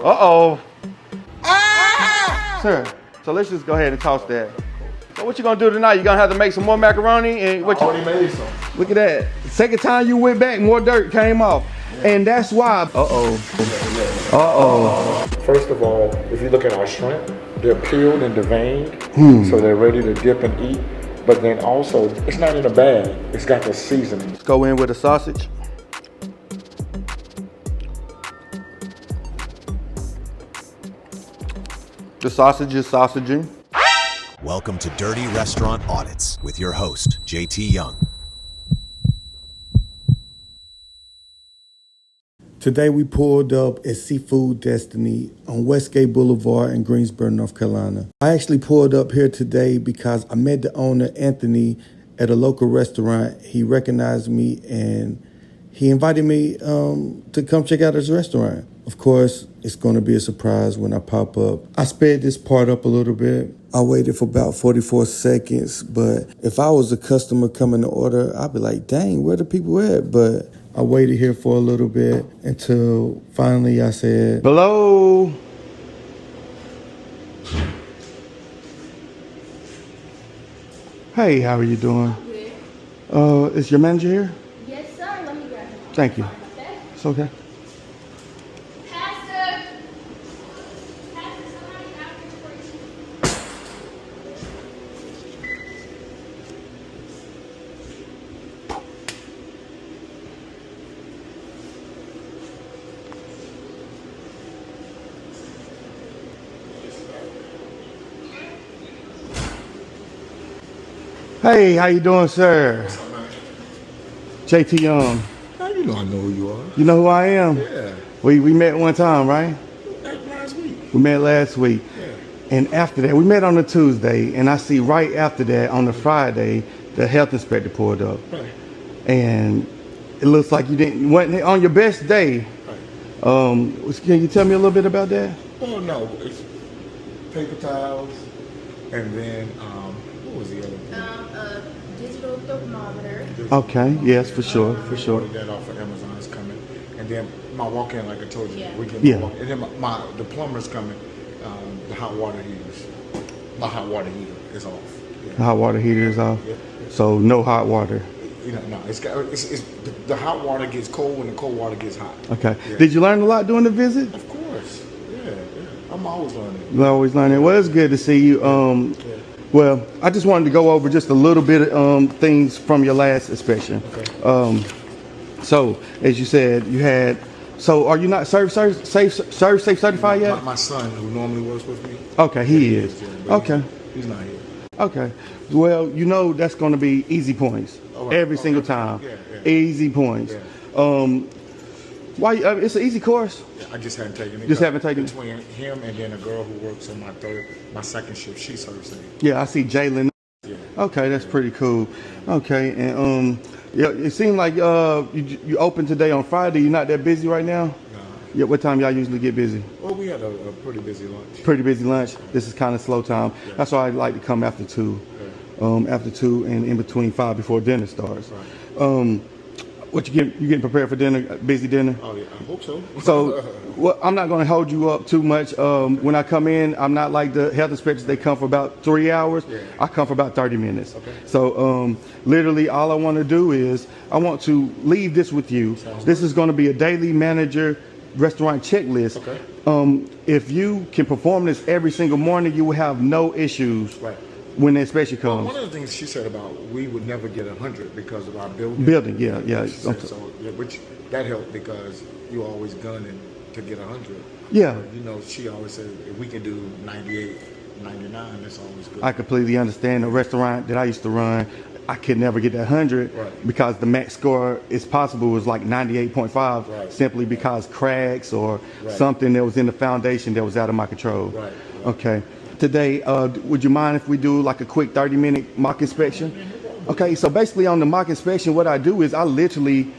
Uh-oh. Sir, so let's just go ahead and toss that. So what you gonna do tonight? You gonna have to make some more macaroni and what you already made some. Look at that. Second time you went back, more dirt came off. Yeah. And that's why. First of all, if you look at our shrimp, they're peeled and deveined, so they're ready to dip and eat. But then also, it's not in a bag. It's got the seasoning. Let's go in with a sausage. The sausage is sausaging. Welcome to Dirty Restaurant Audits with your host, JT Young. Today we pulled up at Seafood Destiny on Westgate Boulevard in Greensboro, North Carolina. I actually pulled up here today because I met the owner, Anthony, at a local restaurant. He recognized me and he invited me to come check out his restaurant. Of course, it's going to be a surprise when I pop up. I sped this part up a little bit. I waited for about 44 seconds, but if I was a customer coming to order, I'd be like, dang, where the people at? But I waited here for a little bit until finally I said, hello. Hey, how are you doing? Good. Is your manager here? Yes, sir. Let me grab it. Thank you. It's okay. Pastor, somebody after for you. Hey, how you doing, sir? What's up, man? JT Young. How you know I know who you are? You know who I am? Yeah. We met one time, right? Last week. We met last week. Yeah. And after that, we met on a Tuesday, and I see right after that, on the Friday, the health inspector pulled up. Right. And it looks like you went on your best day. Right. Can you tell me a little bit about that? Oh no, it's paper towels, and then what was the other thing? A digital thermometer. Okay, yes, for sure. Ordered that off of Amazon. It's coming, and then my walk-in, like I told you, Yeah. we get Yeah. and then the plumber's coming. The hot water heaters. My hot water heater is off. Yeah. The hot water heater is off. Yeah. So no hot water. You know, no, it's the hot water gets cold when the cold water gets hot. Okay. Yeah. Did you learn a lot during the visit? Of course. Yeah. I'm always learning. You always learning. Well, it's good to see you. Well, I just wanted to go over just a little bit of things from your last inspection. Okay. So, as you said, you had. So, are you not Serve Safe certified yet? My son, who normally works with me. Okay, he is. But Okay. He's not here. Okay. Well, you know that's going to be easy points All right. every Okay. single time. Yeah. Easy points. Yeah. Why? It's an easy course. I just hadn't taken it. Just haven't taken it? Between him and then a girl who works on my second shift, she serves me. Yeah, I see Jalen. Yeah. Okay, that's pretty cool. Okay, and yeah, it seemed like you open today on Friday. You're not that busy right now. Yeah, what time y'all usually get busy? Well, we had a pretty busy lunch. Pretty busy lunch. This is kind of slow time. Yeah. That's why I like to come after 2. After 2 and in between 5 before dinner starts. Right. What you getting prepared for dinner? Busy dinner? Oh yeah, I hope so. So, well, I'm not going to hold you up too much. When I come in, I'm not like the health inspectors. They come for about 3 hours. Yeah. I come for about 30 minutes. Okay. So, literally, all I want to do is I want to leave this with you. This is going to be a daily manager restaurant checklist. Okay. If you can perform this every single morning, you will have no issues. Right. When the inspection comes. One of the things she said about we would never get 100 because of our building. Yeah. She said, so, which that helped because you're always gunning to get 100. Yeah. You know, she always said if we can do 98, 99, that's always good. I completely understand. The restaurant that I used to run, I could never get that 100 Right. because the max score is possible was like 98.5 Right. simply because cracks or Right. something that was in the foundation that was out of my control. Right. Okay. Today, would you mind if we do like a quick 30-minute mock inspection? Okay, so basically on the mock inspection, what I do is I literally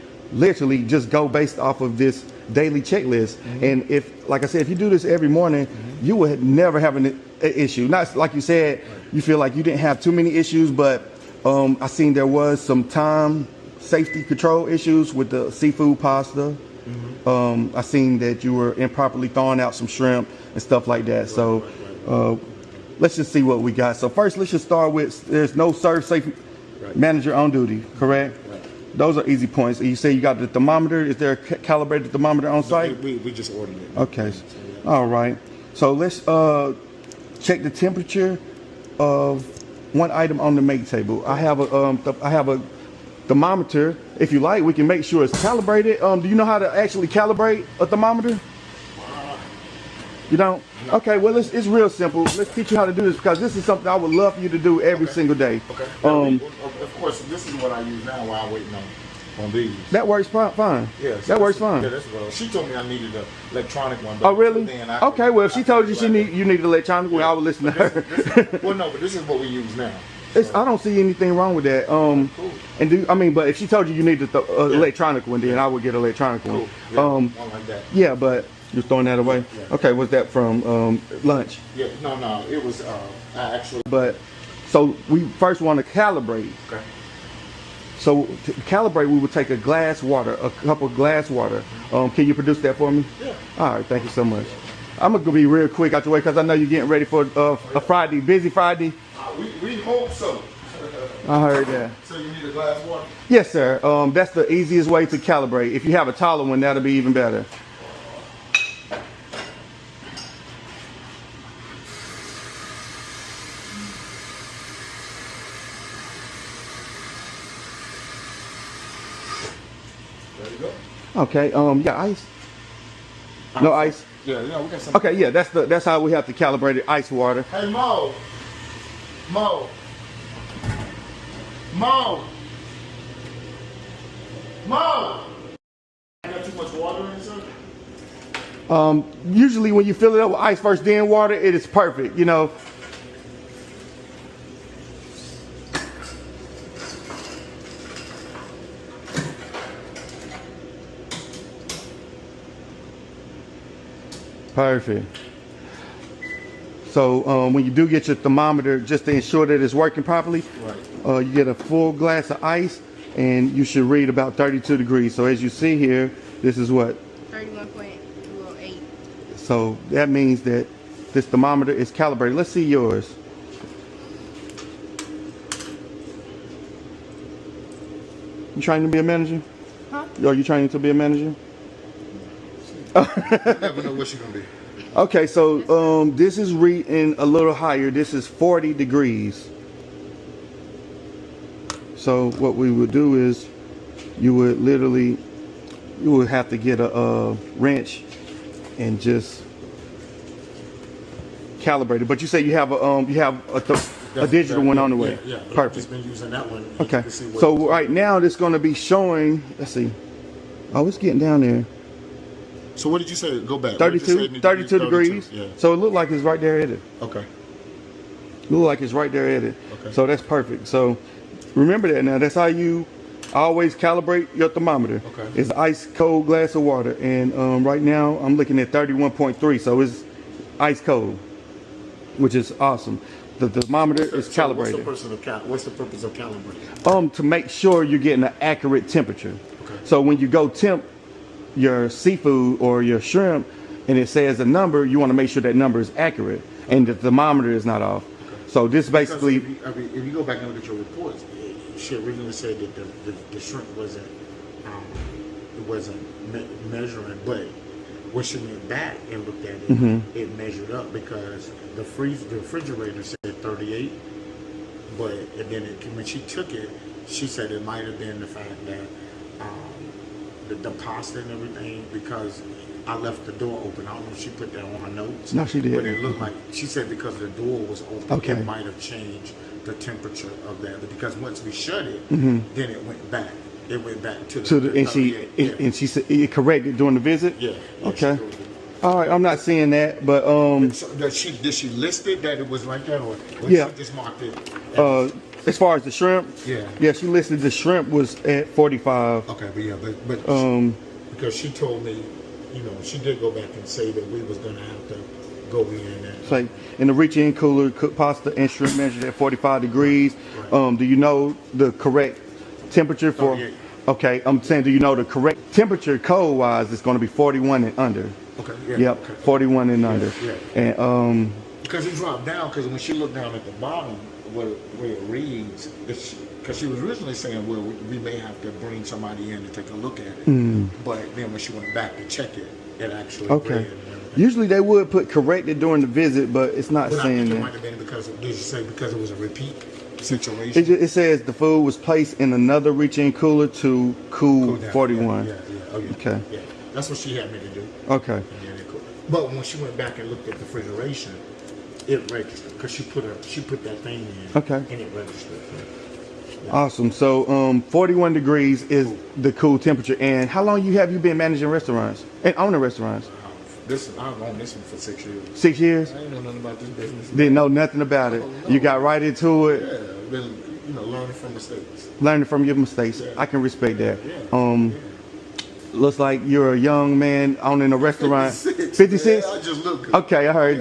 just go based off of this daily checklist. And if, like I said, if you do this every morning, you would never have an issue. Not like you said, you feel like you didn't have too many issues, but I seen there was some time safety control issues with the seafood pasta. I seen that you were improperly thawing out some shrimp and stuff like that. So let's just see what we got. So first, let's just start with there's no serve safe manager on duty, correct? Right. Those are easy points. You say you got the thermometer. Is there a calibrated thermometer on site? We just ordered it. Okay. All right. So let's check the temperature of one item on the make table. I have a thermometer. If you like, we can make sure it's calibrated. Do you know how to actually calibrate a thermometer? You don't? No. Okay, well, it's real simple. Let's teach you how to do this because this is something I would love for you to do every single day. Okay. Of course, this is what I use now while I'm waiting on these. That works fine. Yes. That works fine. Yeah, that's well. She told me I needed an electronic one. Oh, really? Okay, well, if she told you you need an electronic one, I would listen to her. Well, no, but this is what we use now. I don't see anything wrong with that. Cool. And but if she told you need the electronic one, then I would get an electronic one. Cool. Yeah, one like that. Yeah, but you're throwing that away. Yeah. Okay, was that from lunch? Yeah, no, it was I actually. But so we first want to calibrate. Okay. So to calibrate, we would take a cup of glass water. Can you produce that for me? Yeah. All right, thank you so much. I'm gonna be real quick out the way because I know you're getting ready for a Friday, busy Friday. We hope so. I heard that. So you need a glass of water? Yes, sir. That's the easiest way to calibrate. If you have a taller one, that'll be even better. There you go. Okay. Yeah, ice. No ice. Yeah, we got some. Okay, yeah, that's how we have to calibrate it. Ice water. Hey, Mo. I got too much water in it, sir? Usually when you fill it up with ice first, then water, it is perfect, you know. Perfect. So when you do get your thermometer, just to ensure that it's working properly, right. You get a full glass of ice and you should read about 32 degrees. So as you see here, this is what? 31.8. So that means that this thermometer is calibrated. Let's see yours. You trying to be a manager? Huh? Are you trying to be a manager? You never know what she's gonna be. Okay, so this is reading a little higher. This is 40 degrees. So what we would do is you would have to get a wrench and just calibrate it. But you say you have a digital one on the way. Yeah. Perfect. I've just been using that one. Okay. So right now it's going to be showing. Let's see. Oh, it's getting down there. So what did you say? Go back. 32 degrees. Yeah. So it looked like it's right there at it. Okay. Look like it's right there at it. Okay. So that's perfect. So remember that now. That's how you always calibrate your thermometer. Okay. It's ice cold glass of water. And right now I'm looking at 31.3. So it's ice cold, which is awesome. The thermometer is calibrated. What's the purpose of calibrating? To make sure you're getting an accurate temperature. Okay. So when you go temp your seafood or your shrimp and it says a number, you want to make sure that number is accurate and the thermometer is not off. Okay. So this basically, if you go back and look at your reports, she originally said that the shrimp wasn't measuring, but when she went back and looked at it, it measured up because the refrigerator said 38, but and then when she took it, she said it might have been the fact that the pasta and everything, because I left the door open. I don't know if she put that on her notes. No, she did. But it looked like, she said because the door was open, okay, it might have changed the temperature of that. But because once we shut it, then it went back. It went back to the and she said it corrected during the visit? Yeah. Okay. All right, I'm not seeing that, but so did she list it that it was like that, or yeah, she just marked it? As far as the shrimp, yeah, she listed the shrimp was at 45. Okay, but because she told me, she did go back and say that we was gonna have to go in and say in the reach-in cooler, cook pasta and shrimp measured at 45 degrees. Right. Do you know the correct temperature for? Okay, I'm saying, do you know the correct temperature code-wise is going to be 41 and under? Okay. Yeah. Yep, Okay. 41 and under. Yeah. And Because it dropped down. Because when she looked down at the bottom, where it reads, because she was originally saying, well, we may have to bring somebody in to take a look at it. But then when she went back to check it, it actually okay. read and everything. Usually they would put corrected during the visit, but it's not But I saying think it that. might have been because did you say because it was a repeat situation? It says the food was placed in another reach-in cooler to cool down. 41. Yeah. Oh, yeah. Okay. Yeah. That's what she had me to do. Okay. And then it cooled. But when she went back and looked at the refrigeration, it registered because she put that thing in. Okay. And it registered. Yeah. Awesome. So 41 degrees is the cool temperature. And how long have you been managing restaurants and owning restaurants? I've owned this one for 6 years. 6 years? I ain't know nothing about this business. Didn't know nothing about it. You got right into it. Yeah, been learning from mistakes. Learning from your mistakes. I can respect that. Yeah. Looks like you're a young man owning a restaurant. 56. 56? Yeah, I just look good. Okay, I heard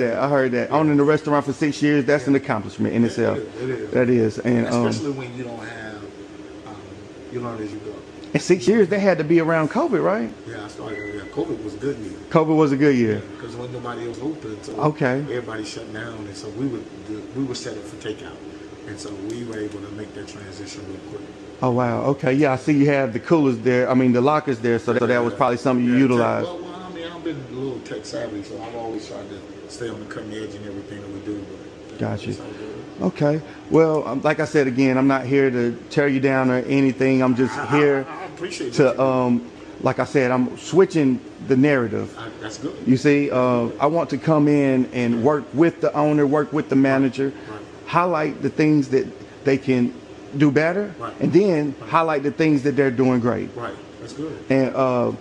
that. Owning a restaurant for 6 years, that's an accomplishment in itself. It is. That is. And especially when you don't have, you learn as you go. in 6 years, they had to be around COVID, right? Yeah, I started. Yeah, COVID was a good year. COVID was a good year. Because when nobody else open, so Okay. everybody shut down, and so we were set up for takeout, and so we were able to make that transition real quick. Oh, wow. Okay, yeah, I see you have the coolers there. I mean, the lockers there, so that was probably something you utilized. Well, I mean, I've been a little tech savvy, so I've always tried to stay on the cutting edge in everything that we do. But, Got you. it's all good. Okay. Well, like I said again, I'm not here to tear you down or anything. I'm just here I appreciate to, like I said, I'm switching the narrative. that's good. You see, I want to come in and work with the owner, work with the manager, Right. highlight the things that they can do better, Right. and then highlight the things that they're doing great. Right, that's good. And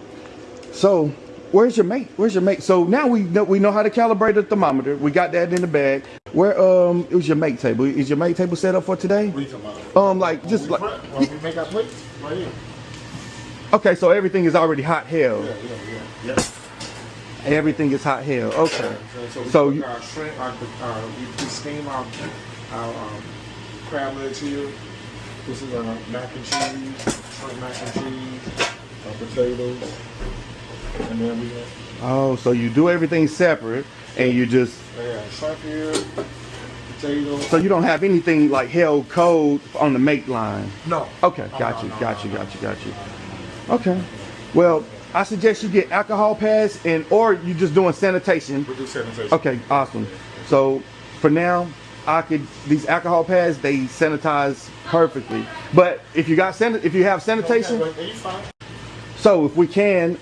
so, where's your mate? Where's your mate? So now we know how to calibrate the thermometer. We got that in the bag. Where it was your mate table? Is your mate table set up for today? What are you talking about? Like just like we make our plates right here. okay, so everything is already hot hell. Yeah. Everything is hot hell. Okay. So you- our shrimp, we steam our crab legs here. This is our mac and cheese, shrimp mac and cheese, our potatoes, and then we have Oh, so you do everything separate, and you just shrimp here, potatoes. so you don't have anything like held cold on the make line. No. Okay, got you. Okay. Well, I suggest you get alcohol pads or you just doing sanitation. We do sanitation. Okay, awesome. So for now, these alcohol pads, they sanitize perfectly. But if you have sanitation, Okay, you fine. so if we can,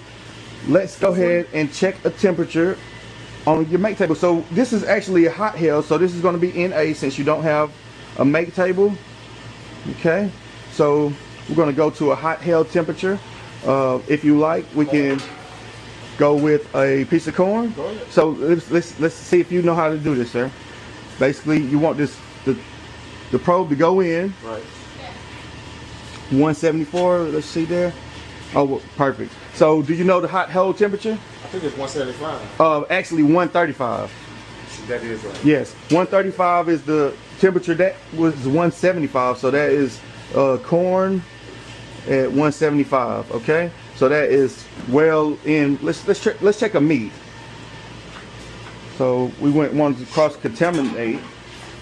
let's go ahead and check a temperature on your make table. So this is actually a hot hell, so this is going to be NA since you don't have a make table. Okay, so we're going to go to a hot hell temperature. If you like, we can go with a piece of corn. Go ahead. So let's see if you know how to do this, sir. Basically, you want the probe to go in. Right. 174. Let's see there. Oh, well, perfect. So, do you know the hot hole temperature? I think it's 175. Actually 135. That is right. Yes, 135 is the temperature. That was 175. So that is corn at 175. Okay, so that is well in. Let's check a meat. So we wanted to cross contaminate.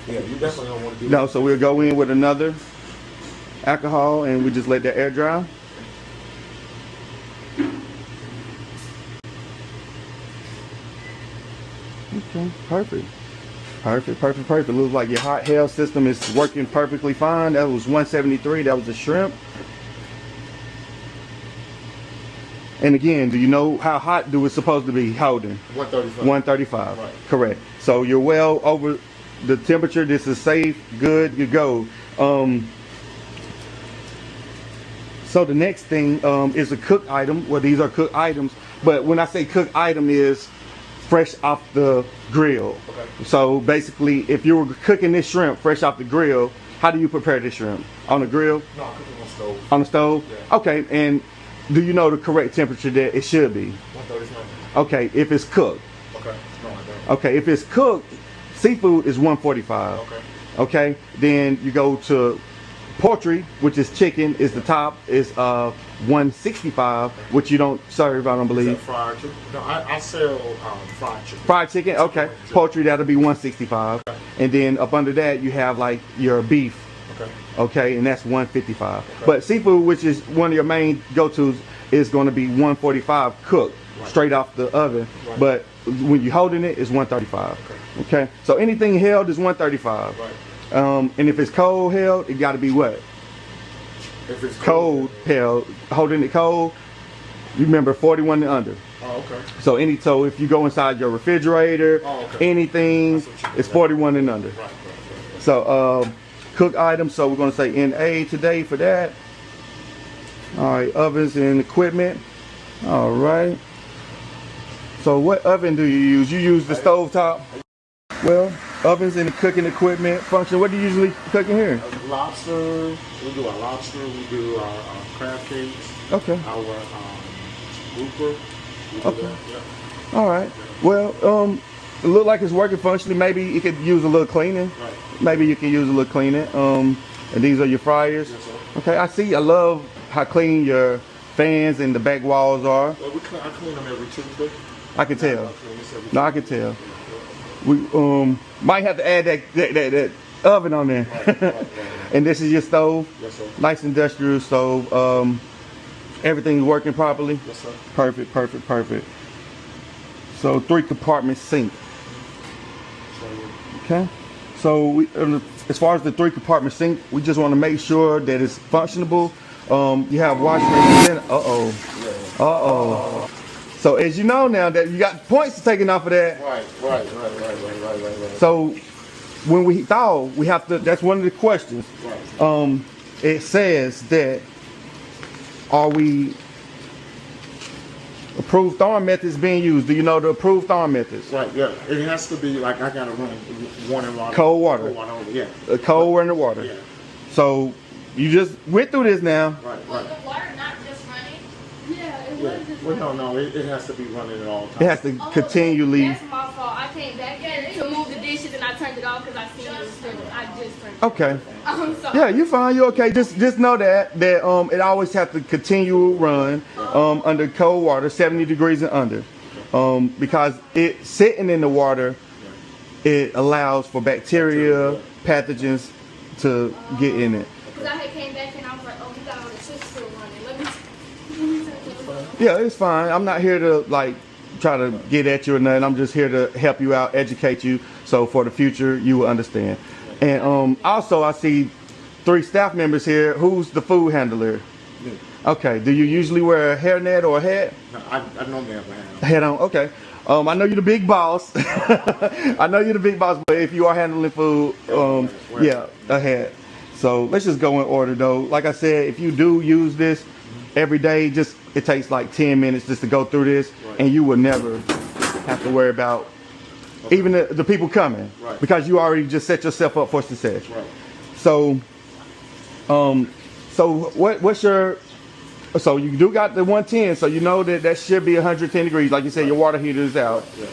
Yeah, you definitely don't want to do No, so we'll go in with another alcohol and we just let that air dry. Okay, perfect. Looks like your hot hell system is working perfectly fine. That was 173. That was the shrimp. And again, do you know how hot do it's supposed to be holding? 135. 135. Right. Correct. So you're well over the temperature. This is safe, good, you go. So the next thing is a cooked item. Well, these are cooked items, but when I say cooked item is fresh off the grill. Okay. So basically, if you were cooking this shrimp fresh off the grill, how do you prepare this shrimp? On the grill? No, I cook it on stove. On the stove? Yeah. Okay, and do you know the correct temperature that it should be? 135. Okay, if it's cooked. Okay. No, I don't. Okay, if it's cooked, seafood is 145. Okay. Okay, then you go to poultry, which is chicken, is the top, is 165, which you don't serve, I don't Is that believe. fried chicken? No, I sell fried chicken. Fried chicken, okay. Poultry, that'll be 165. And then up under that, you have like your beef, Okay. okay, and that's 155. But seafood, which is one of your main go-tos, is going to be 145 cooked straight off the oven. Right. But when you're holding it, it's 135. Okay. So anything held is 135. Right. And if it's cold held, it got to be what? If it's Cold held, holding it cold. You remember 41 and under. Oh, okay. So if you go inside your refrigerator, anything, That's what you it's do. 41 and under. Right. So cooked items, so we're going to say NA today for that. All right, ovens and equipment. All right. So what oven do you use? You use the stovetop? Well, ovens and cooking equipment function. What do you usually cook in here? Lobster. We do our lobster. We do our crab cakes. Okay. Our grouper. We do Okay. that, yeah. All right. Well, it look like it's working functionally. Maybe you could use a little cleaning. Right. Maybe you can use a little cleaning. And these are your fryers. Yes, sir. Okay, I see. I love how clean your fans and the back walls are. Well, I clean them every Tuesday. I can tell. I clean this every No, I can tell. We might have to add that oven on there. Right. And this is your stove. Yes, sir. Nice industrial stove. Everything's working properly. Yes, sir. Perfect. So 3 compartment sink. Okay. So we, as far as the 3 compartment sink, we just want to make sure that it's functionable. You have washing. So as you know now that you got points taken off of that. Right. So when we thaw, we have to. That's one of the questions. Right. It says that are we approved thawing methods being used? Do you know the approved thawing methods? Right. Yeah. It has to be like I gotta run one in water. Cold water. Cold water. Yeah. Cold in the water. Yeah. So you just went through this now. Right. Was the water not just running? Yeah, it Yeah. Well, no. It has to be running at all times. It has to continually. That's my fault. I came back to move the dishes and I turned it off because I seen it was finished. I just turned it Okay. off. I'm sorry. Yeah, you fine. You okay? Just know that it always have to continue run under cold water, 70 degrees and under, because it sitting in the water, it allows for bacteria, pathogens to get in it. Because I had came back and I was like, oh, we got all the chips still running. Let me turn it off. Yeah, it's fine. I'm not here to like try to get at you or nothing. I'm just here to help you out, educate you, so for the future you will understand. And also I see 3 staff members here. Who's the food handler? Me. Okay. Do you usually wear a hairnet or a hat? No, I normally have a hand. Head on. Okay. I know you're the big boss. I know you're the big boss, but if you are handling food, yeah, a hat. So let's just go in order though. Like I said, if you do use this every day, it takes like 10 minutes just to go through this, and you will never have to worry about even the people coming, Right. because you already just set yourself up for success. Right. So, what's your? So you do got the 110, so you know that should be 110 degrees. Like you said, your water heater is out. Yeah.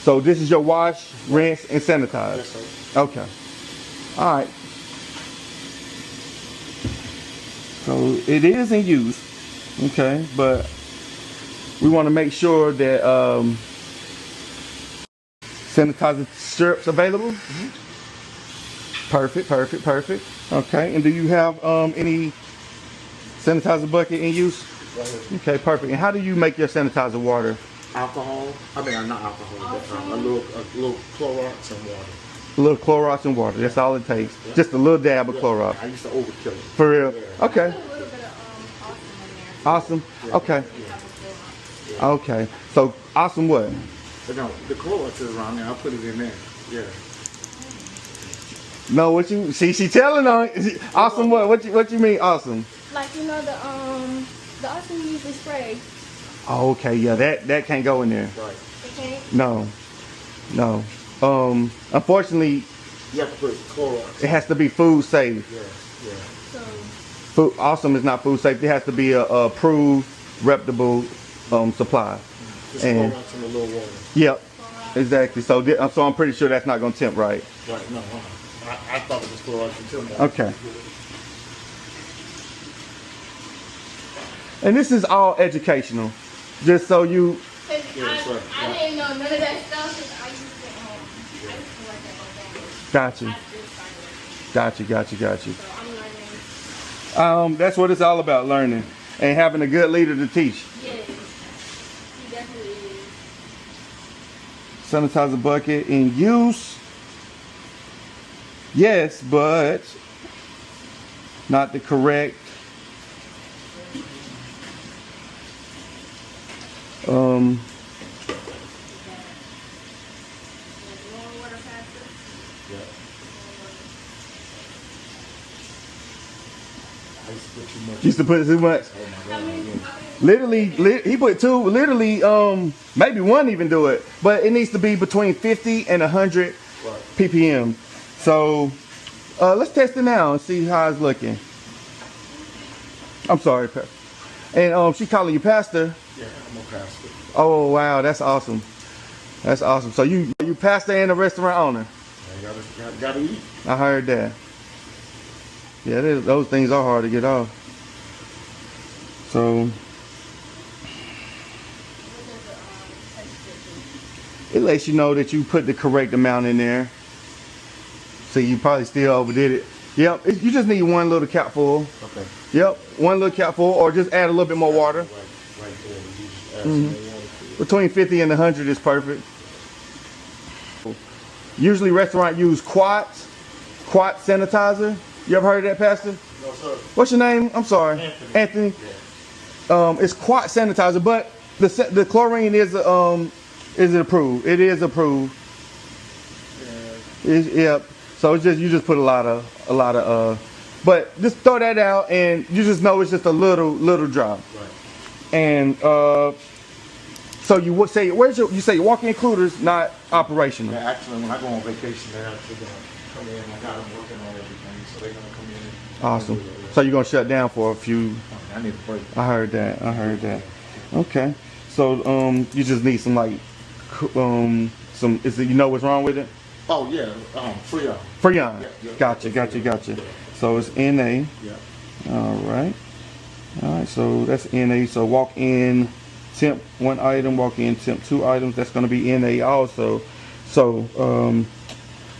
So this is your wash, rinse, and sanitize. Yes, sir. Okay. All right. So it is in use. Okay, but we want to make sure that sanitizer strips available. Perfect. Okay, and do you have any sanitizer bucket in use? Right here. Okay, perfect. And how do you make your sanitizer water? Alcohol. I mean, not alcohol, but a little Clorox and water. A little Clorox and water. That's all it takes. Just a little dab of Clorox. I used to overkill it. For real? Okay. Put a little bit of awesome in there. Awesome. Okay. Okay. So awesome what? But no, the Clorox is around there. I'll put it in there. Yeah. No, what you see? She telling on awesome. What you mean awesome? Like the awesome you usually spray. Oh, okay, yeah, that can't go in there. Right. Okay. No. Unfortunately, You have to put Clorox. it has to be food safe. Yeah. So Food awesome is not food safe. It has to be a approved, reputable supply. Just And Clorox in a little water. yep, exactly. So I'm pretty sure that's not gonna tempt right. Right. No. I thought it was Clorox until now. Okay. And this is all educational, just so you. Cause that's right. I didn't know none of that stuff. Cause I used to work at McDonald's. Got you. I just started working. Got you. So I'm learning. That's what it's all about, learning and having a good leader to teach. Yes, he definitely is. Sanitizer bucket in use. Yes, but not the correct. Used to put too much. Literally, he put two. Literally, maybe one even do it, but it needs to be between 50 and 100 ppm. So let's test it now and see how it's looking. I'm sorry, Pastor. And she calling you pastor. Yeah, I'm a pastor. Oh wow, that's awesome. That's awesome. So you pastor and a restaurant owner. I gotta eat. I heard that. Yeah, those things are hard to get off. So it lets you know that you put the correct amount in there. So you probably still overdid it. Yep, you just need one little capful. Okay. Yep, one little capful, or just add a little bit more water. Right there. You just add some more water to it. Between 50 and 100 is perfect. Usually restaurant use quat sanitizer. You ever heard of that, Pastor? No, sir. What's your name? I'm sorry. Anthony. Yeah. It's quat sanitizer, but the chlorine is approved. It is approved. Yep. So it's just you just put a lot of but just throw that out and you just know it's just a little drop. Right. And so you would say you say walk-in includers not operational. Yeah, actually, when I go on vacation, they're actually gonna come in. I got them working on everything, so they're gonna come in. Awesome. So you're gonna shut down for a few. I need a break. I heard that. Okay. So you just need some some. Is it, you know what's wrong with it? Oh yeah, Freon. Freon. Yeah. Gotcha. So it's NA. Yeah. All right. So that's NA. So walk in temp 1 item, walk in temp 2 items. That's going to be NA also. So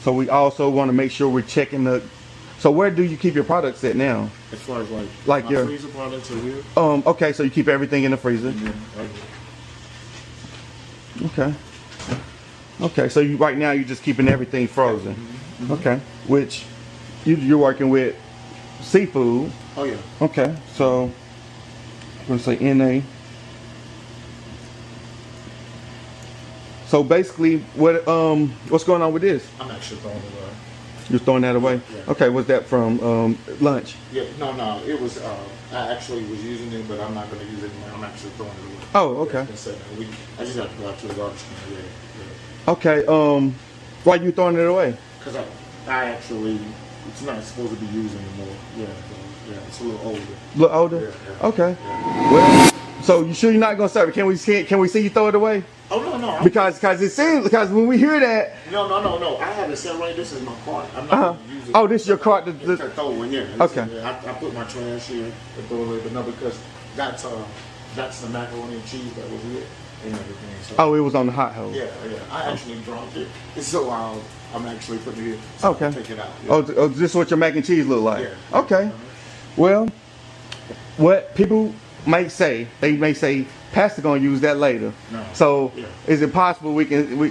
so we also want to make sure we're checking the. So where do you keep your products at now? As far as like my your freezer products are here. Okay. So you keep everything in the freezer. Okay. Okay, so right now you're just keeping everything frozen. Mm-hmm. Okay, which you're working with seafood. Oh yeah. Okay, so I'm gonna say NA. So basically, what's going on with this? I'm actually throwing it away. You're throwing that away? Yeah. Okay, was that from lunch? Yeah, no, it was. I actually was using it, but I'm not going to use it anymore. I'm actually throwing it away. Oh, okay. I just have to go out to the garbage can. Yeah. Okay, why you throwing it away? Because I actually, it's not supposed to be used anymore. Yeah, it's a little older. A little older? Yeah. Okay. Well, so you sure you're not gonna serve it? Can we see you throw it away? Oh no. Because when we hear that. No. I have it set right. This is my cart. I'm not going to use it. Oh, this is your cart. To throw away. Yeah. Okay. I put my trash here and throw it away, but no, because that's the macaroni and cheese that was here and everything. So, oh, it was on the hot hole. Yeah. I actually dropped it, so I'm actually putting it here. So okay. I'll take it out. Yeah. Oh, this is what your mac and cheese look like. Yeah. Okay. Well, what people might say, they may say, Pastor gonna use that later. No. So is it possible we can? Yeah.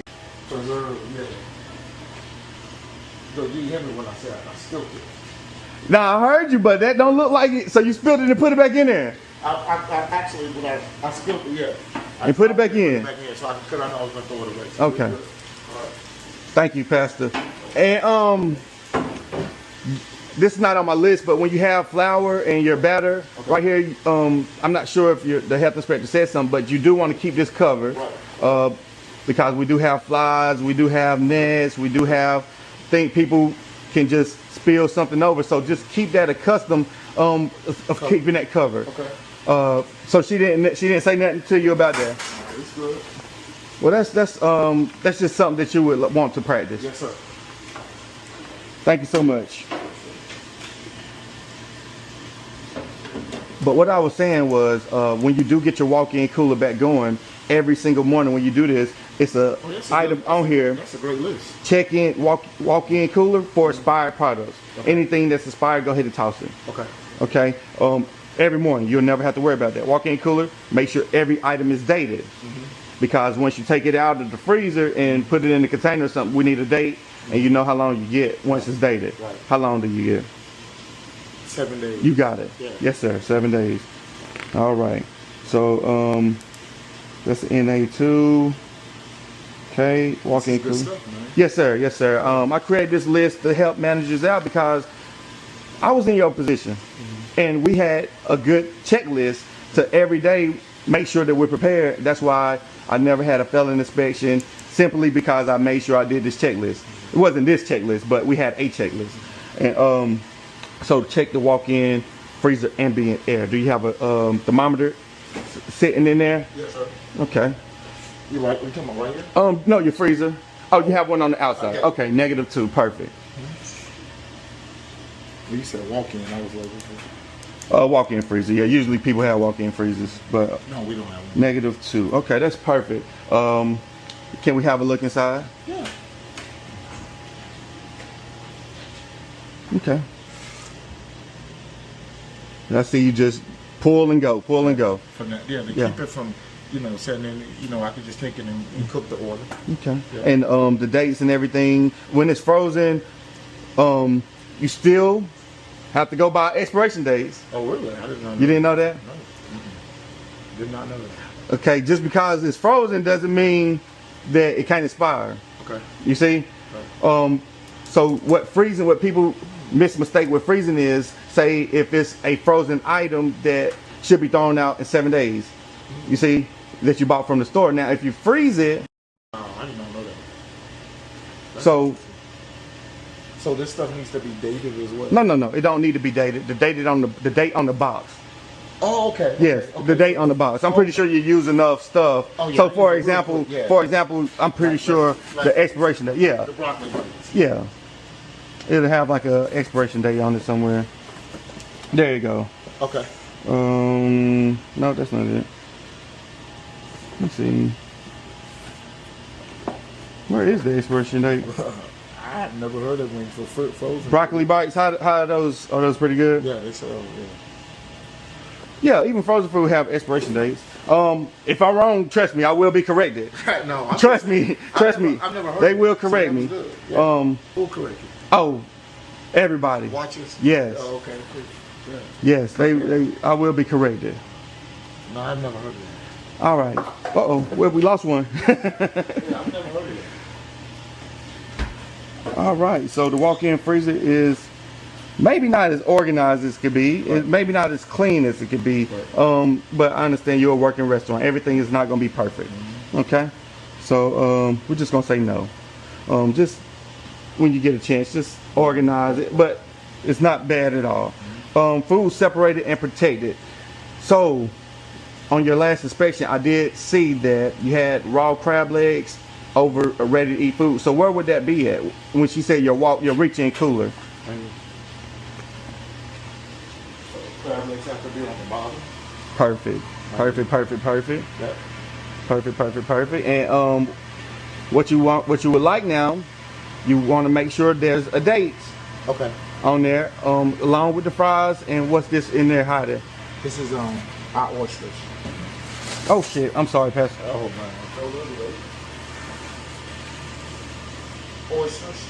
So you hear me when I said I spilled it? Nah, I heard you, but that don't look like it. So you spilled it and put it back in there. I actually, when I spilled it, yeah. And put it back in. So because I know I was gonna throw it away. So Okay. all right. Thank you, Pastor. And this is not on my list, but when you have flour and your batter right here, I'm not sure if the health inspector said something, but you do want to keep this covered because we do have flies, we do have nests, we do have people can just spill something over. So just keep that accustomed of keeping that covered. Okay. So she didn't say nothing to you about that. It's good. Well, that's just something that you would want to practice. Yes, sir. Thank you so much. But what I was saying was, when you do get your walk-in cooler back going, every single morning when you do this, it's a item on here. That's a great list. Check in, walk-in cooler for expired products. Okay. Anything that's expired, go ahead and toss it. Okay. Okay. Every morning, you'll never have to worry about that. Walk-in cooler, make sure every item is dated. Because once you take it out of the freezer and put it in the container or something, we need a date, and you know how long you get once it's dated. Right. How long do you get? 7 days. You got it. Yeah. Yes, sir. 7 days. All right. So that's NA2. Okay. Walk-in cooler. Stuff, man. Yes, sir. Yes, sir. I created this list to help managers out because I was in your position, and we had a good checklist to every day make sure that we're prepared. That's why I never had a felon inspection, simply because I made sure I did this checklist. It wasn't this checklist, but we had a checklist. And so check the walk-in freezer ambient air. Do you have a thermometer sitting in there? Yes, sir. Okay. You right? You talking about right here? No, your freezer. Oh, you have one on the outside. Okay, -2. Perfect. You said walk-in. I was like, Walk-in freezer. Yeah, usually people have walk-in freezers, but no, we don't have one. -2. Okay, that's perfect. Can we have a look inside? Yeah. Okay. I see you just pull and go, pull and go. From that, yeah, to Yeah. keep it from, setting in, I could just take it and cook the order. Okay. Yeah. And the dates and everything, when it's frozen, you still have to go by expiration dates. Oh, really? I didn't know. You didn't know that? No. Did not know that. Okay, just because it's frozen doesn't mean that it can't expire. Okay. You see? So what people mistake with freezing is, say if it's a frozen item that should be thrown out in 7 days, you see, that you bought from the store. Now, if you freeze it, Oh, I did not know that. so So this stuff needs to be dated as well? no, it don't need to be dated. The date on the box. Oh, okay. Yes, Okay. the date on the box. I'm pretty sure you use enough stuff. Oh, yeah, So I for use it real example, quick, yeah. I'm pretty sure the expiration date. Yeah, The broccoli bites. yeah. It'll have like a expiration date on it somewhere. There you go. Okay. No, that's not it. Let's see. Where is the expiration date? I had never heard of wings for frozen. Broccoli bites. How are those? Are those pretty good? Yeah, they sell. Yeah, even frozen food have expiration dates. If I'm wrong, trust me, I will be corrected. Yeah. No, Trust me. I've never heard They of will it. So correct that me. was good. Yeah. Who correct you? Oh, everybody. Watches? Yes. Oh, okay. Cool. Yeah. Yes, I will be corrected. No, I've never heard of that. All right. Uh-oh. Well, we lost one. Yeah, I've never heard of that. All right. So the walk-in freezer is maybe not as organized as it could be. Right. It's maybe not as clean as it could be. Right. But I understand you're a working restaurant. Everything is not going to be perfect. Okay. So we're just going to say no. Just when you get a chance, just organize it. But it's not bad at all. Food separated and protected. So on your last inspection, I did see that you had raw crab legs over a ready to eat food. So where would that be at when she said your reach-in cooler? Crab legs have to be on the bottom. Perfect. Yep. Perfect. And what you would like now, you want to make sure there's a date Okay. on there, along with the fries. And what's this in there hiding? This is our oysters. Oh shit! I'm sorry, Pastor. Oh man. Oysters.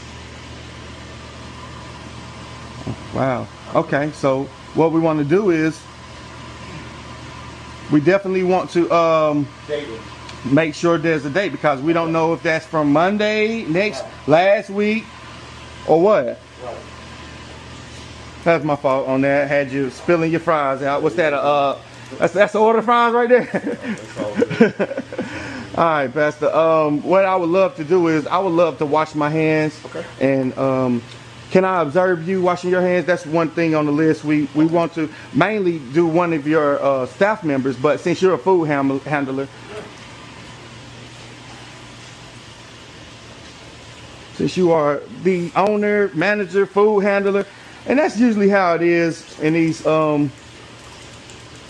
Wow. Okay. So what we want to do is we definitely want to Dated. make sure there's a date, because we don't know if that's from Monday, last week, or what. Right. That's my fault on that. Had you spilling your fries out. What's that? That's the order fries right there. That's all good. All right, Pastor. What I would love to do is I would love to wash my hands. Okay. And can I observe you washing your hands? That's one thing on the list. We want to mainly do one of your staff members, but since you're a food handler, since you are the owner, manager, food handler, and that's usually how it is in these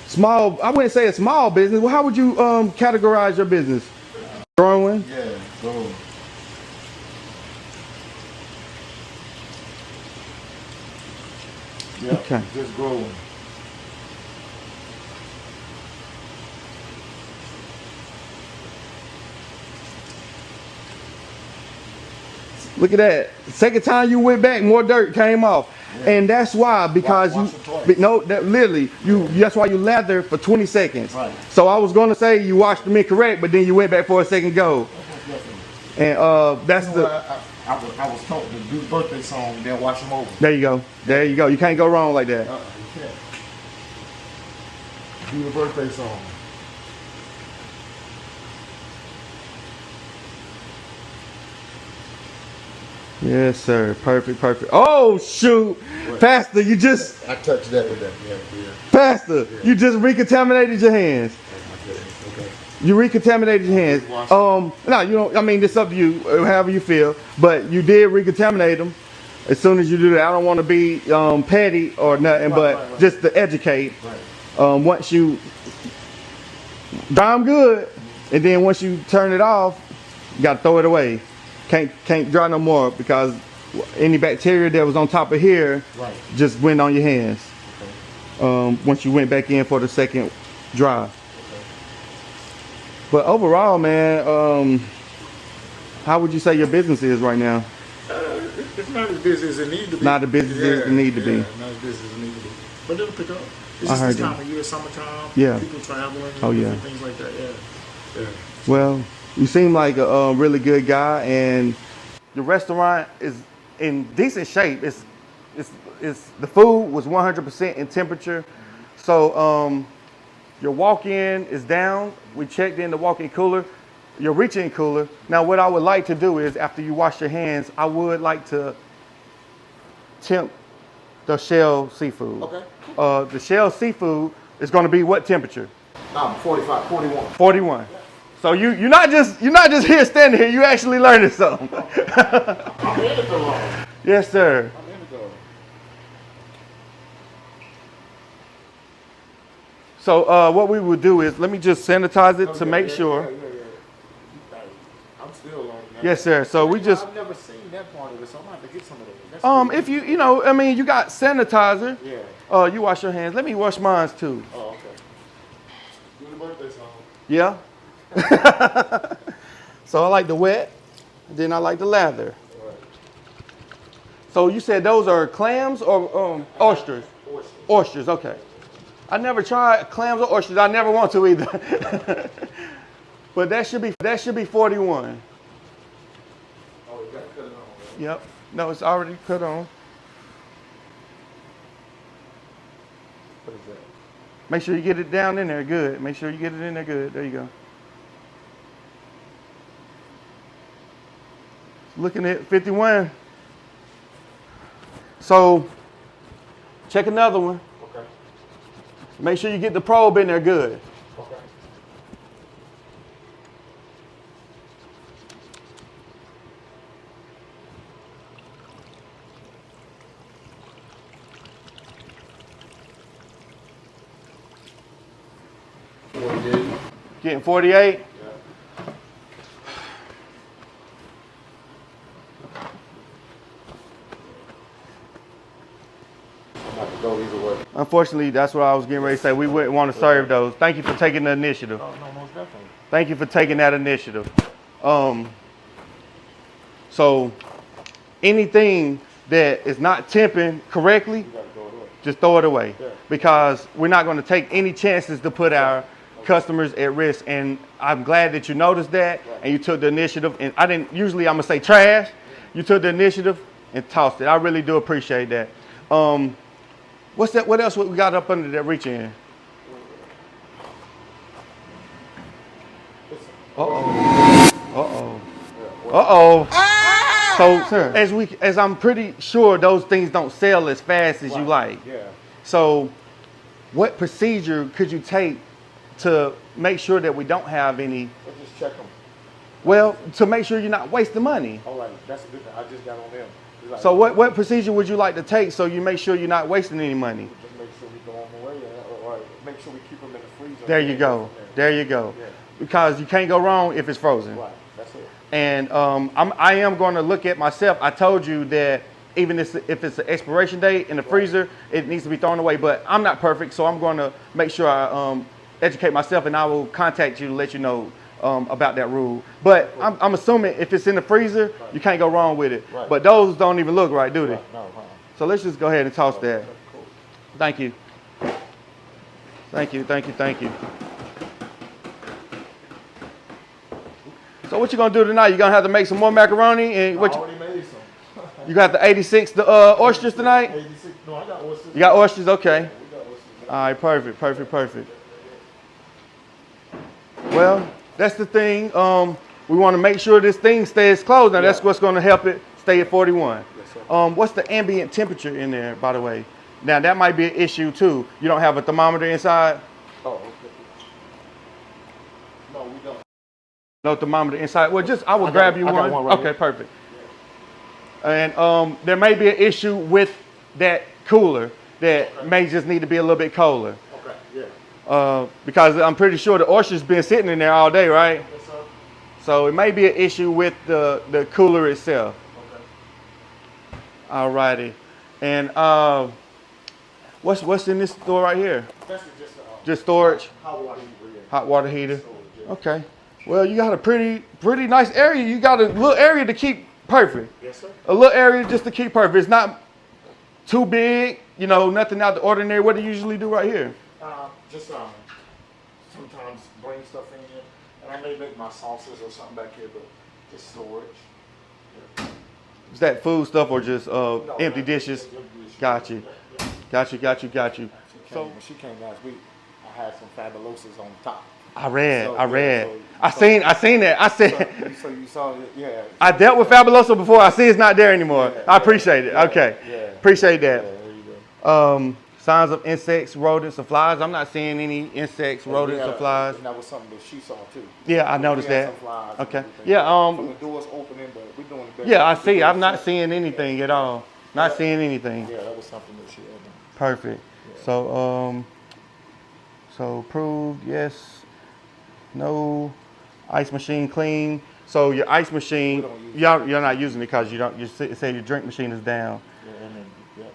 Small, I wouldn't say a small business. Well, how would you categorize your business? Growing? Yeah, growing. Yeah, Okay. just growing. Look at that. Second time you went back, more dirt came off. Yeah. And that's why, because Wash it twice. no, that literally, that's why you lather for 20 seconds. Right. So I was going to say you washed them incorrect, but then you went back for a second go. And that's I was taught to do the birthday song and then wash them over. There you go. There you go. You can't go wrong like that. You can't. Do the birthday song. Yes, sir. Perfect, perfect. Oh, shoot. What? Pastor, you just... I touched that with that. Yeah. Pastor, you just recontaminated your hands. Okay. You recontaminated your hands. No, you don't. I mean, it's up to you, however you feel. But you did recontaminate them. As soon as you do that, I don't want to be petty or nothing, but just to educate. Right. Once you dry them good, and then once you turn it off, you got to throw it away. Can't dry no more because any bacteria that was on top of here just went on your hands. Okay. Once you went back in for the second dry. Okay. But overall, man, how would you say your business is right now? It's not as busy as it needs to be. Not as busy as it needs to be. Not as busy as it needs to be. But it'll pick up. It's I just heard this time that. of year, summertime. Yeah. People traveling. Oh, yeah. Things like that. Yeah. Well, you seem like a really good guy, and the restaurant is in decent shape. It's the food was 100% in temperature, so your walk-in is down. We checked in the walk-in cooler, your reach-in cooler. Now, what I would like to do is, after you wash your hands, I would like to temp the shell seafood. Okay. The shell seafood is going to be what temperature? 45, 41. 41. So you're not just here standing here. You actually learning something. I'm in it for long. Yes, sir. I'm in it though. So what we would do is let me just sanitize it to make sure. Yeah. I'm still learning. Yes, sir. So we just I've never seen that part of it, so I'm gonna have to get some of those. That's if I mean, you got sanitizer. Yeah. You wash your hands. Let me wash mine too. Oh, okay. Do the birthday song. Yeah. So I like the wet, then I like the lather. Right. So you said those are clams or oysters? Oysters, okay. I never tried clams or oysters. I never want to either. But that should be 41. Oh, you got to cut it on, right? Yep. No, it's already cut on. What is that? Make sure you get it down in there good. Make sure you get it in there good. There you go. Looking at 51. So check another one. Okay. Make sure you get the probe in there good. Okay. Getting 48. Go either way. Unfortunately, that's what I was getting ready to say. We wouldn't want to serve those. Thank you for taking the initiative. Oh, no, most definitely. Thank you for taking that initiative. So anything that is not temping correctly, You got to throw it away. just throw it away. Yeah. Because we're not going to take any chances to put our customers at risk. And I'm glad that you noticed that and you took the initiative. And I'm going to say trash. You took the initiative and tossed it. I really do appreciate that. What's that? What else we got up under that reach in? So, sir, as I'm pretty sure those things don't sell as fast as you like. Yeah. So, what procedure could you take to make sure that we don't have any? Let's just check them. Well, to make sure you're not wasting money. All right, that's a good thing. I just got on them. Like, So, what procedure would you like to take so you make sure you're not wasting any money? just make sure we go on the way. All right. make sure we keep them in the freezer. There you go. There you go. Yeah. Because you can't go wrong if it's frozen. Right, that's it. And I am going to look at myself. I told you that even if it's an expiration date in the freezer, it needs to be thrown away. But I'm not perfect, so I'm going to make sure I educate myself, and I will contact you to let you know about that rule. But I'm assuming if it's in the freezer, you can't go wrong with it. Right. But those don't even look right, do they? No, So let's just go ahead and toss that. cool. Thank you. Thank you, thank you, thank you. So what you gonna do tonight? You gonna have to make some more macaroni and what? I already made some. You got the 86 oysters tonight? 86. No, I got oysters. You got oysters? Okay. We got oysters. All right, perfect, perfect, perfect. Well, that's the thing. We want to make sure this thing stays closed. Now, that's what's going to help it stay at 41. Yes, sir. What's the ambient temperature in there, by the way? Now, that might be an issue, too. You don't have a thermometer inside? Oh, okay. No, we don't. No thermometer inside? Well, I will grab you I got one. one right Okay, here. perfect. And there may be an issue with that cooler that may just need to be a little bit colder. Okay, yeah. Because I'm pretty sure the oyster's been sitting in there all day, right? Yes, sir. So it may be an issue with the cooler itself. Okay. Alrighty. And what's in this store right here? That's Just storage, hot water heater. hot water heater. Storage, yeah. Okay. Well, you got a pretty nice area. You got a little area to keep perfect. Yes, sir. A little area just to keep perfect. It's not too big, nothing out the ordinary. What do you usually do right here? Just sometimes bring stuff in here, and I may make my sauces or something back here, but just storage. Yeah. Is that food stuff or just empty dishes? Empty dishes. Got you. Yeah. Got you. When she came last week, I had some fabulosas on top. I read. So, I read. yeah, I seen that. I said So you saw it, yeah. I dealt with Fabuloso before. I see it's not there anymore. Yeah, I appreciate it. yeah, Okay. yeah. Appreciate Yeah, that. there you go. Signs of insects, rodents, or flies. I'm not seeing any insects, rodents, or flies. And that was something that she saw too. Yeah, I noticed We had that. some flies and Okay. everything. Yeah. From the doors opening, but we're doing the best. Yeah, I see. I'm not seeing anything at all. Not Yeah. seeing anything. Yeah, that was something that she had done. Perfect. So approved. Yes. No. Ice machine clean. So your ice machine, We don't use you're not using it because you say your drink machine is down. Yeah, and then, yep.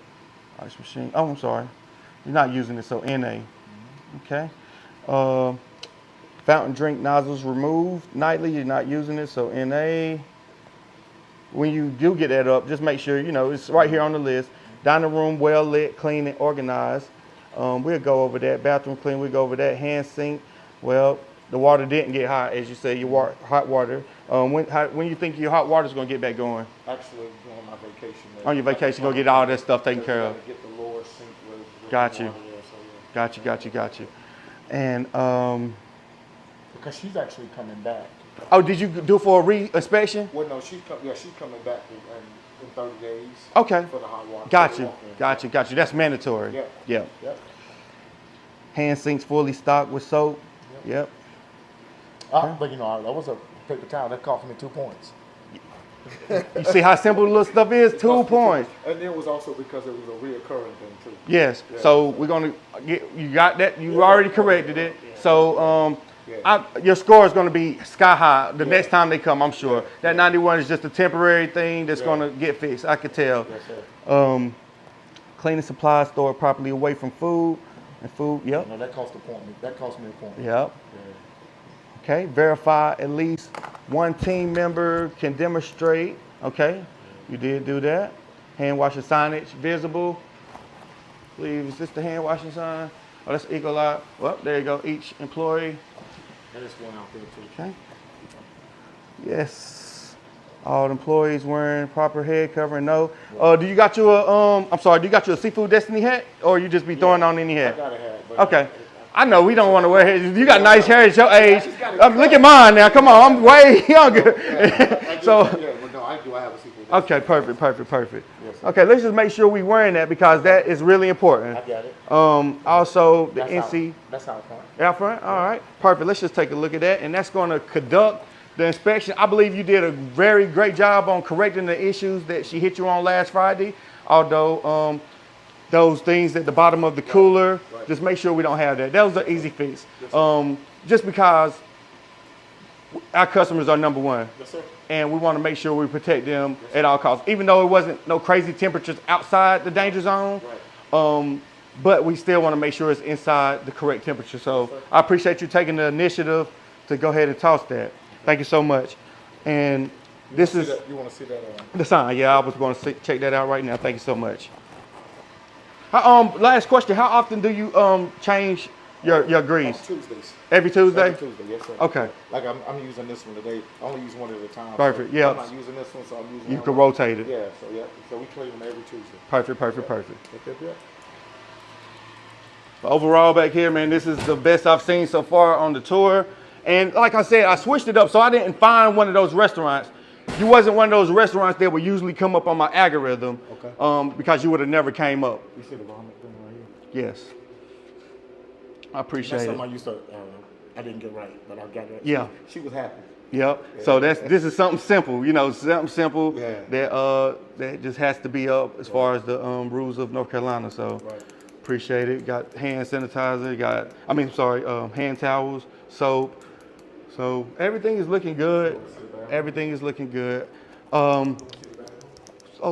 Ice machine. Oh, I'm sorry. You're not using it, so NA. Okay. Fountain drink nozzles removed nightly. You're not using it, so NA. When you do get that up, just make sure, it's right here on the list. Dining room well lit, clean, and organized. We'll go over that. Bathroom clean, we'll go over that. Hand sink. Well, the water didn't get hot, as you say, hot water. When you think your hot water's going to get back going? Actually, during my vacation. On your vacation, go get all that stuff taken care of. Get the lower sink with Got you. water there, so, yeah. Got you. And, Because she's actually coming back. oh, did you do it for a re-inspection? Well, no, she's coming back in 30 days. Okay. For the hot water. Got So you. walk in. Got you. That's mandatory. Yeah. Yep. Yep. Hand sinks fully stocked with soap. Yep. But that was a paper towel. That cost me 2 points. You see how simple the little stuff is? 2 points. And it was also because it was a reoccurring thing too. Yes. Yeah. So we're gonna get. You got that. You already corrected it. So your score is gonna be sky high the next time they come. I'm sure that 91 is just a temporary thing that's gonna get fixed. I could tell. Yes, sir. Cleaning supplies stored properly away from food and food. Yep. No, that cost me a point. Yep. Yeah. Okay, verify at least one team member can demonstrate. Okay, you did do that. Hand washing signage visible. Please, is this the hand washing sign? Oh, that's equal out. Well, there you go. Each employee. And it's one out there too. Okay. Yes. All employees wearing proper head covering. No. Do you got your do you got your seafood destiny hat, or you just be throwing on any hat? I got a hat. But Okay. I know we don't want to wear hairs. You got nice hair at your age. Look at mine now. Come on, I'm way younger. So, I have a seafood. okay, perfect. Yes, sir. Okay, let's just make sure we're wearing that because that is really important. I got it. Also, the That's NC That's out front. out front. All right, perfect. Let's just take a look at that, and that's going to conduct the inspection. I believe you did a very great job on correcting the issues that she hit you on last Friday. Although those things at the bottom of the cooler. Just make sure we don't have that. That was an easy fix. Just because our customers are number one. Yes, sir. And we want to make sure we protect them at all costs. Even though it wasn't no crazy temperatures outside the danger zone, but we still want to make sure it's inside the correct temperature. So I appreciate you taking the initiative to go ahead and toss that. Thank you so much. And this is You want to see that? the sign. Yeah, I was going to check that out right now. Thank you so much. Last question. How often do you change your grease? Tuesdays. Every Tuesday? Every Tuesday, yes, sir. Okay. Like I'm using this one today. I only use one at a time. Perfect, So yeah. I'm not using this one, so I'm using You that can one. rotate it. Yeah, so we clean them every Tuesday. Perfect. Yep. But overall back here, man, this is the best I've seen so far on the tour. And like I said, I switched it up so I didn't find one of those restaurants. You wasn't one of those restaurants that would usually come up on my algorithm, because you would have never came up. You see the vomit thing right here? Yes. I appreciate That's it. something I used to, I didn't get right, but I got it. Yeah. She was happy. Yep. So this is something simple, something simple Yeah. that just has to be up as far as the rules of North Carolina. So appreciate it. Got hand sanitizer, hand towels, soap. So everything is looking good. Everything is looking good. So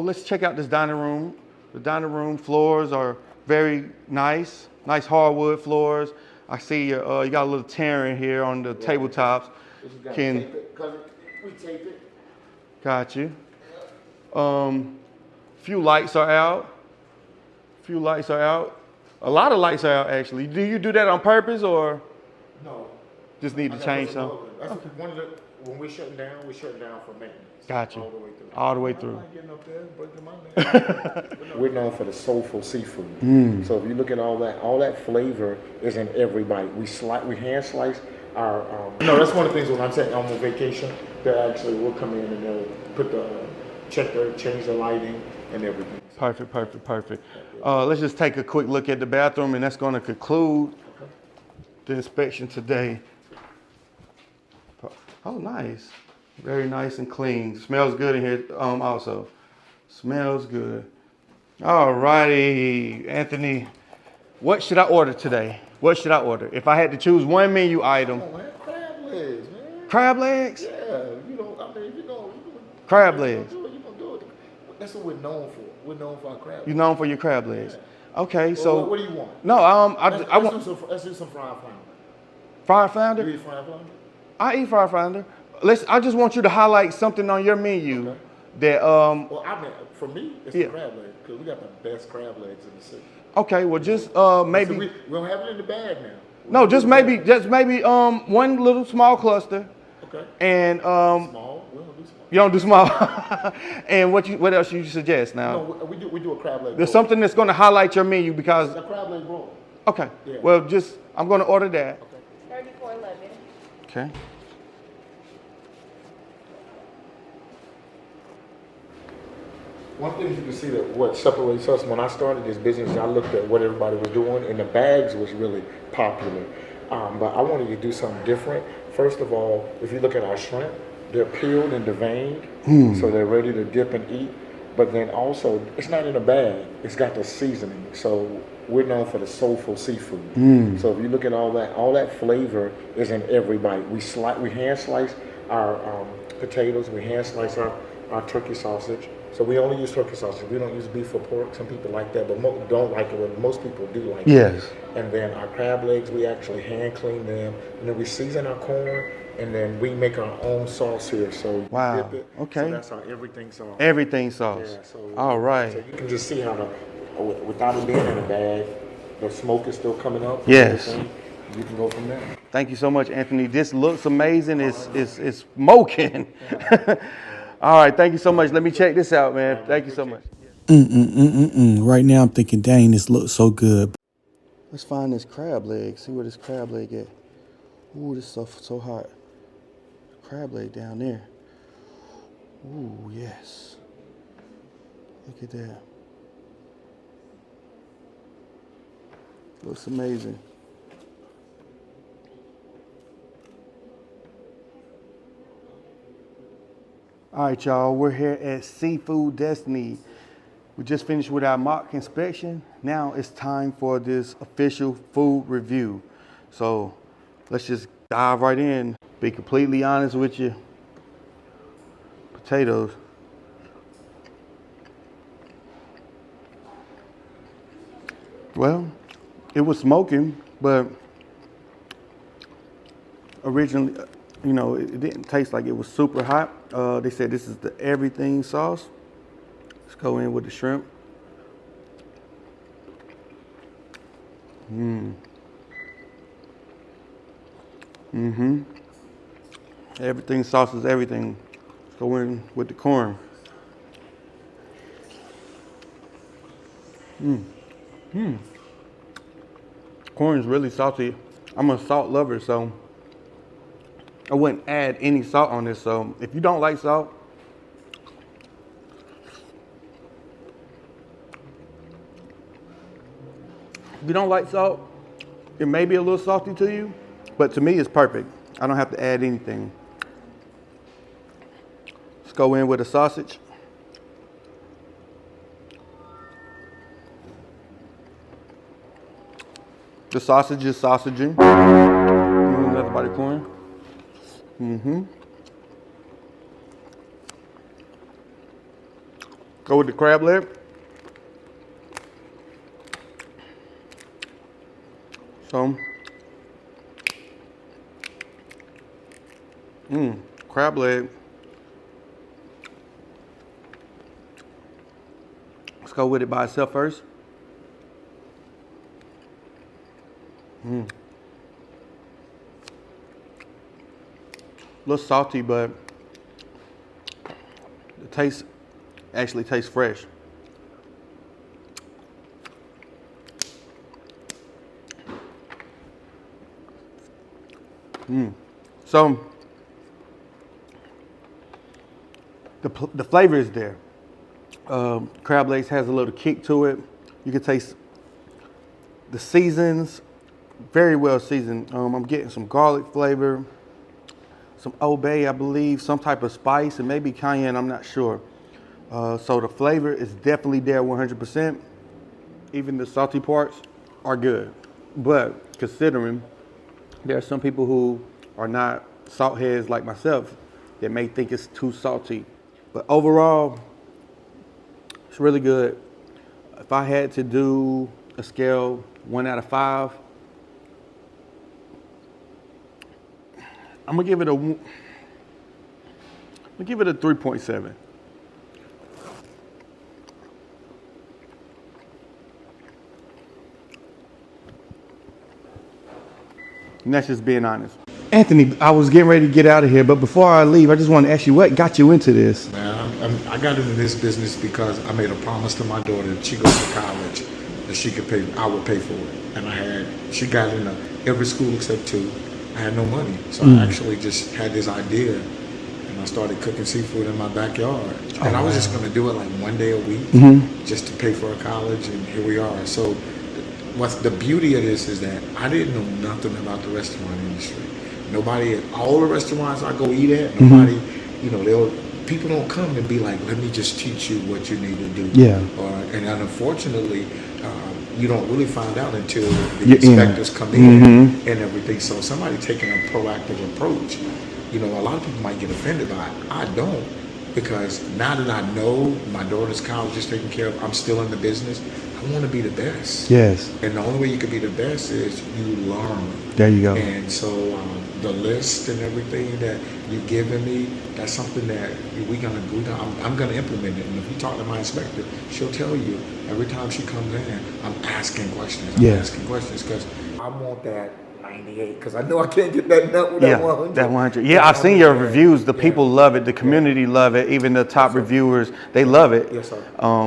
let's check out this dining room. The dining room floors are very nice hardwood floors. I see you got a little tearing here on the tabletops. Tape it, 'cause we tape it. Got you. Few lights are out. A lot of lights are out actually. Do you do that on purpose or No. just need to change some? That's one of the, when we're shutting down for maintenance. Got you. All the way through. All the way through. I'm not getting up there, breaking my neck. We're known for the soulful seafood. So if you look at all that flavor is in every bite. We hand slice our. That's one of the things when I'm saying I'm on vacation. They actually will come in and they'll put change the lighting and everything. Perfect. Let's just take a quick look at the bathroom, and that's going to conclude the inspection today. Oh, nice. Very nice and clean. Smells good in here also. Smells good. All righty, Anthony. What should I order today? What should I order? If I had to choose one menu item. Oh, man, crab legs, man. Crab legs? Yeah, Crab legs. You're gonna do it. That's what we're known for. We're known for our crab legs. You're known for your crab legs. Yeah. Okay, Well, so. what do you want? No, Let's do some fried flounder. fried flounder. You eat fried flounder? I eat fried flounder. I just want you to highlight something on your menu that Well, for me, it's Yeah. the crab leg because we got the best crab legs in the city. Okay, well just maybe So we don't have it in the bag now. no, just maybe one little small cluster. Okay. And Small. We don't do small. you don't do small. And what else you suggest now? No, we do a crab leg. There's roll. something that's going to highlight your menu because A crab leg roll. okay. Yeah. Well, I'm going to order that. Okay. 3411. Okay. One thing you can see that what separates us, when I started this business, I looked at what everybody was doing, and the bags was really popular. But I wanted to do something different. First of all, if you look at our shrimp, they're peeled and deveined, so they're ready to dip and eat. But then also, it's not in a bag. It's got the seasoning. So we're known for the soulful seafood. So if you look at all that flavor is in every bite. We hand slice our potatoes. We hand slice our turkey sausage. So we only use turkey sausage. We don't use beef or pork. Some people like that, but don't like it. But most people do like it. Yes. And then our crab legs, we actually hand clean them. And then we season our corn. And then we make our own sauce here. So you Wow. dip it. Okay. So that's our everything sauce. Everything sauce. Yeah, so, All right. So you can just see how without it being in a bag, the smoke is still coming up. Yes. You can go from there. Thank you so much, Anthony. This looks amazing. It's smoking. All right. Thank you so much. Let me check this out, man. Thank you so much. Right now I'm thinking, dang, this looks so good. Let's find this crab leg. See where this crab leg at. Ooh, this stuff so hot. Crab leg down there. Ooh, yes. Look at that. Looks amazing. All right, y'all. We're here at Seafood Destiny. We just finished with our mock inspection. Now it's time for this official food review. So let's just dive right in. Be completely honest with you. Potatoes. Well, it was smoking, but originally, you know, it didn't taste like it was super hot. They said this is the everything sauce. Let's go in with the shrimp. Everything sauce is everything. Let's go in with the corn. Corn is really salty. I'm a salt lover, so I wouldn't add any salt on this. So if you don't like salt, it may be a little salty to you, but to me it's perfect. I don't have to add anything. Let's go in with a sausage. The sausage is sausaging. Another bite of corn. Go with the crab leg. So, crab leg. Let's go with it by itself first. A little salty, but the taste actually tastes fresh. So the flavor is there. Crab legs has a little kick to it. You can taste the seasons, very well seasoned. I'm getting some garlic flavor, some Old Bay, I believe, some type of spice, and maybe cayenne, I'm not sure. So the flavor is definitely there 100%. Even the salty parts are good. But considering there are some people who are not salt heads like myself that may think it's too salty. But overall, it's really good. If I had to do a scale 1 out of 5, I'm gonna give it a 3.7. And that's just being honest. Anthony, I was getting ready to get out of here, but before I leave, I just want to ask you, what got you into this? Man, I got into this business because I made a promise to my daughter that she goes to college, that she could pay, I would pay for it. And she got into every school except 2. I had no money. So I actually just had this idea, and I started cooking seafood in my backyard. And I was just going to do it like 1 day a week just to pay for her college, and here we are. So what's the beauty of this is that I didn't know nothing about the restaurant industry. Nobody at all the restaurants I go eat at, nobody, you know, people don't come and be like, let me just teach you what you need to do. Yeah. And unfortunately, you don't really find out until the inspectors come in and everything. So somebody taking a proactive approach, you know, a lot of people might get offended by it. I don't, because now that I know my daughter's college is taken care of, I'm still in the business. I want to be the best. Yes. And the only way you can be the best is you learn. There you go. And so the list and everything that you've given me, that's something that I'm going to implement it. And if you talk to my inspector, she'll tell you every time she comes in, I'm asking questions. I'm asking questions because I want that 98, because I know I can't get that nut with that 100. That 100. Yeah, I've seen your reviews. The people love it. The community love it. Even the top reviewers, they love it. Yes, sir.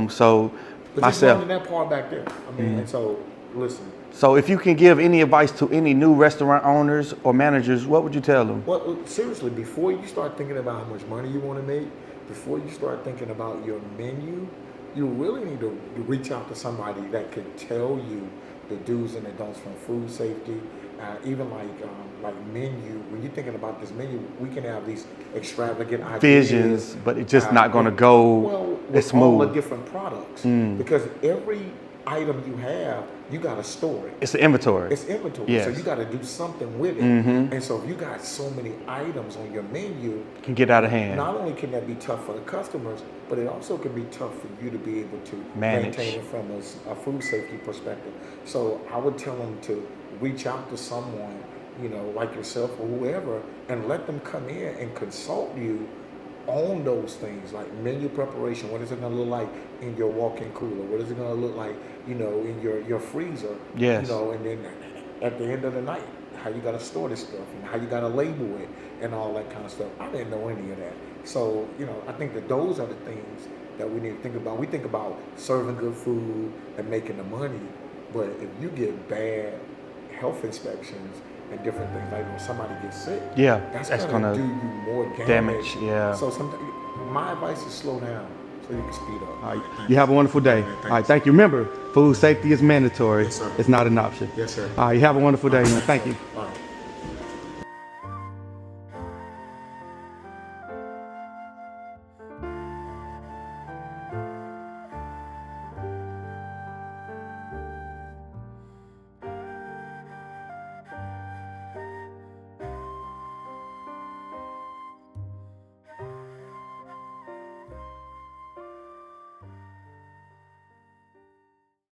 So but myself. just that part back there. I mean, and so listen. So if you can give any advice to any new restaurant owners or managers, what would you tell them? Well, seriously, before you start thinking about how much money you want to make, before you start thinking about your menu, you really need to reach out to somebody that can tell you the do's and the don'ts from food safety, even like menu. When you're thinking about this menu, we can have these extravagant ideas. Visions, but it's just not going to go. Well, It's with all the smooth. different products because every item you have, you got to store it. It's the inventory. It's inventory, Yes. so you got to do something with it. And so if you got so many items on your menu, Can get out of hand. not only can that be tough for the customers, but it also can be tough for you to be able to Manage. maintain it from a food safety perspective. So I would tell them to reach out to someone, you know, like yourself or whoever, and let them come in and consult you on those things, like menu preparation. What is it going to look like in your walk-in cooler? What is it going to look like, you know, in your freezer? Yes. You know, and then at the end of the night, how you got to store this stuff and how you got to label it and all that kind of stuff. I didn't know any of that. So, you know, I think that those are the things that we need to think about. We think about serving good food and making the money, but if you get bad health inspections and different things, like when somebody gets sick, Yeah, that's that's gonna gonna do you more damage, yeah. So sometimes my advice is slow down so you can speed up. All right. You have a wonderful day. All right. Thank you. Remember, food safety is mandatory. Yes, sir. It's not an option. Yes, sir. All right. You have a wonderful day, man. Thank you. All right.